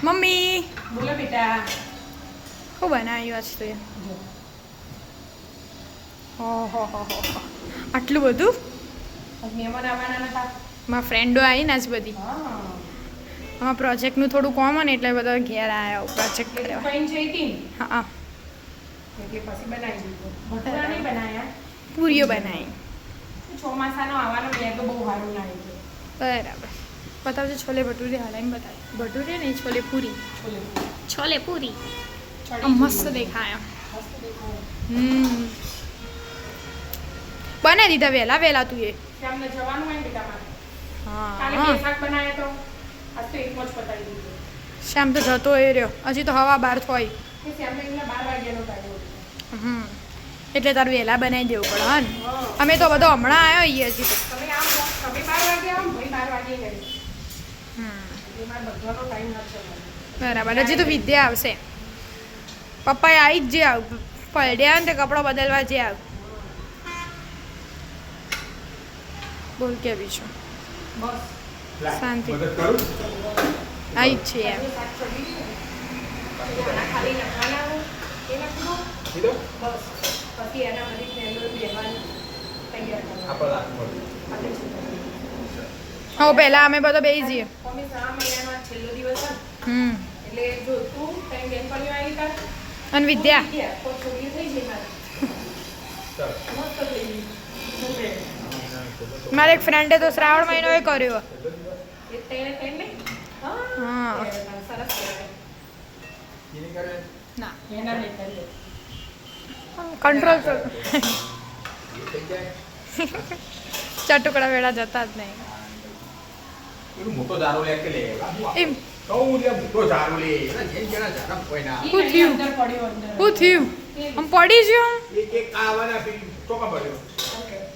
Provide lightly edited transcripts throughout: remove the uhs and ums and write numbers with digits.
Mummy બોલો બેટા. શું બનાવ્યું આજ તો એ? ઓહો હો હો, આટલું બધું? મહેમાન આવવાના નતા. મારા ફ્રેન્ડો આવીને આજ બધી. હા. આમાં પ્રોજેક્ટનું થોડું કોમન એટલે બધા ઘેર આવ્યા પ્રોજેક્ટ એટલે કરવા. કઈ જઈ હતી ને હા એટલે પછી બનાવી દીધું. ભટુરા નહીં બનાવ્યા. પૂરીઓ બનાવી. ચોમાસાનો આવવાનો બે તો બહુ સારું લાગે છે. બરાબર. બતાવજો છોલે ભટુરે હાલાઈને બતાવે. ભટુરે નહીં છોલે પૂરી. છોલે છોલે પૂરી ચડી મસ્ત જેવું. દેખાય એમ. મસ્ત દેખાય. બનાવી દીધા વહેલા તું એ. શ્યામને જવાનું હોય ને બેટા મારે. કાલે હા બે શાક બનાવ્યા તો આજ તો એકમાં જ પતાવી દીધું. શ્યામ તો જતો એ રહ્યો હજી તો હવા બાર થોય. કે શ્યામને એમને 12 વાગ્યાનો ટાઈમ હતો. એટલે તારું વહેલા બનાવી દેવું પડે હા ને. હા. અમે તો બધો હમણાં આવ્યો હજી તો. તમે આવો તમે 12 વાગે આવો ભાઈ 12 વાગે ગઈ. એટલે મારે બધવાનો ટાઈમ નથી. બરાબર હજી તો વિદ્યા આવશે. પપ્પા આવી જ જે આવ પલડ્યા ને તે કપડો બદલવા જે આવ. બોલ કે બીજું બસ. શાંતિ મદદ કરું આવી જ છે એમ. શાક ચડી છે. ખાલી નખાના એ નાખી દો. કીધો બસ પછી એના બધી ફ્રેન્ડો બેહવાની તૈયાર આપણે રાખવું આપણે હવે પહેલા અમે બધો બેસી જઈએ. અમે 3 મહિનાનો આ છેલ્લો દિવસ હતો એટલે જો તું તઈ બેનપણીઓ આવી તા અને વિદ્યા તો છોકરી થઈ ગઈ મારી ચાલ મસ્ત થઈ ગઈ મારા એક ફ્રેન્ડે તો શ્રાવણ મહિનો એ કર્યો. એ તેને હા. હા સરસ કહેવાય. એની કરે ના એના નહીં કરીએ કંટ્રોલ તો એ થઈ જાય ચટુકડા વેળા જતા જ નહીં. પેલું મોટો જારો લે કે લે એમ કહું લે મોટો જારો લે એના જેન જેના જારા કોઈ ના શું થયું? અંદર પડ્યો અંદર શું થયું? આમ પડી ગયો. એક આવાના પેલી ચોકા ભર્યો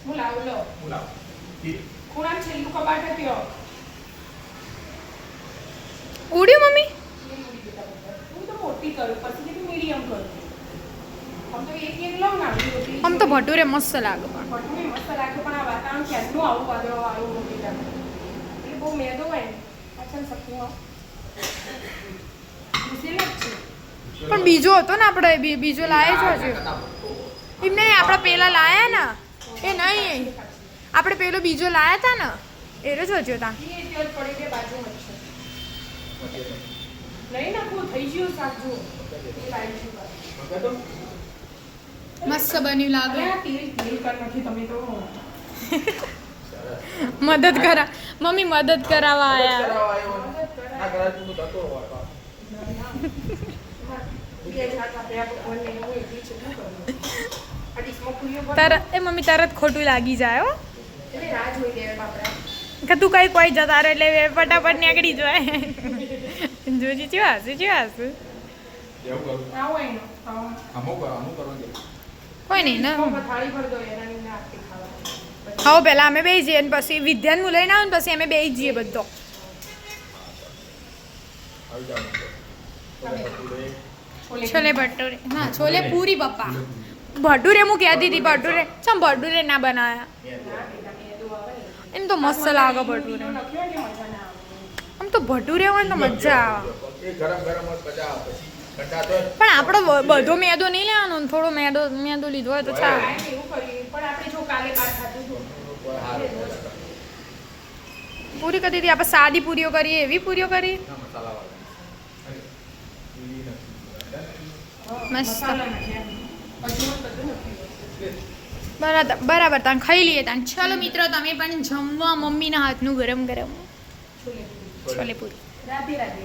હું લાવું લો હું લાવ ખૂણા છેલ્લું કબાટ હતો ઉડ્યું મમ્મી? હું તો મોટી કરું પછી કીધું મીડિયમ કરું આમ તો એક લઉં ને આવી રોટી આમ તો ભટુરે મસ્ત લાગે પણ. ભટુરે મસ્ત લાગે પણ આ વાતાવરણ ક્યારનું આવું વાદળો આવ્યું મોટી એટલે બહુ મેદો હોય ને પાછળ શકું ઘૂસેલો જ છે પણ બીજો હતો ને આપણે બીજો લાયા છો હજુ. એમ નહીં આપણે પેલા લાયા ને એ નહીં આપણે પેલો બીજો લાયા હતા ને એ જ હજુ તા. એ ત્યાં જ પડી બે બાજુમાં જ છે નહીં નાખવું થઈ ગયું શાક જુઓ એ લાવી છું મસ્ત બન્યું લાગે. અરે આ તેલ તેલ કર નથી તમે તો મદદ કરા મમ્મી મદદ કરાવવા આયા. આ ઘરે તું તો હતો બે શાક આપ્યા ભગવાનને હું એટલી છે શું કરું આ ડીશમાં પૂરીઓ પર તરત એ મમ્મી તરત ખોટું લાગી જાય હો. એટલે રાહ જોઈ લે બાપડા કે તું કઈ કોઈ જતા રહે એટલે ફટાફટ નીકળી જાય. જોજી ચેવા હશે એવું કરું આવો એનો અમુક કરવાનું કોઈ નહીં ને. થાળી ભર દો એના ની આખી ખાવા હવે પહેલા અમે બેસી જઈએ અને પછી વિદ્યાનું લઈને આવે ને પછી અમે બેસી જઈએ બધો. આવી જાવ છોલે ભટુરે હા છોલે પૂરી પપ્પા. ભટુરે હું કહેતી હતી ભટુરે ચમ ભટુરે ના બનાવ્યા એમ તો મસ્ત લાગે ભટુરે. આમ તો ભટુરે હોય ને તો મજા આવે. એ ગરમ ગરમ જ મજા આવે પછી ઠંડા તો પણ આપણો બધો મેદો નહીં લેવાનો ને થોડો મેદો લીધો હોય તો ચાલે. એવું કર્યું પણ આપણે જો કાલે બાર ખાધું હતું પૂરી કરી દીધી આપણે સાદી પૂરીઓ કરીએ એવી પૂરીઓ કરીએ મસાલા મસ્ત. મસાલા નાખ્યા હજુ બધું નથી બરાબર તાન ખાઈ લઈએ તાન. ચલો મિત્રો તમે પણ જમવા મમ્મીના હાથનું ગરમ ગરમ છોલે છોલે પૂરી. રાધે રાધે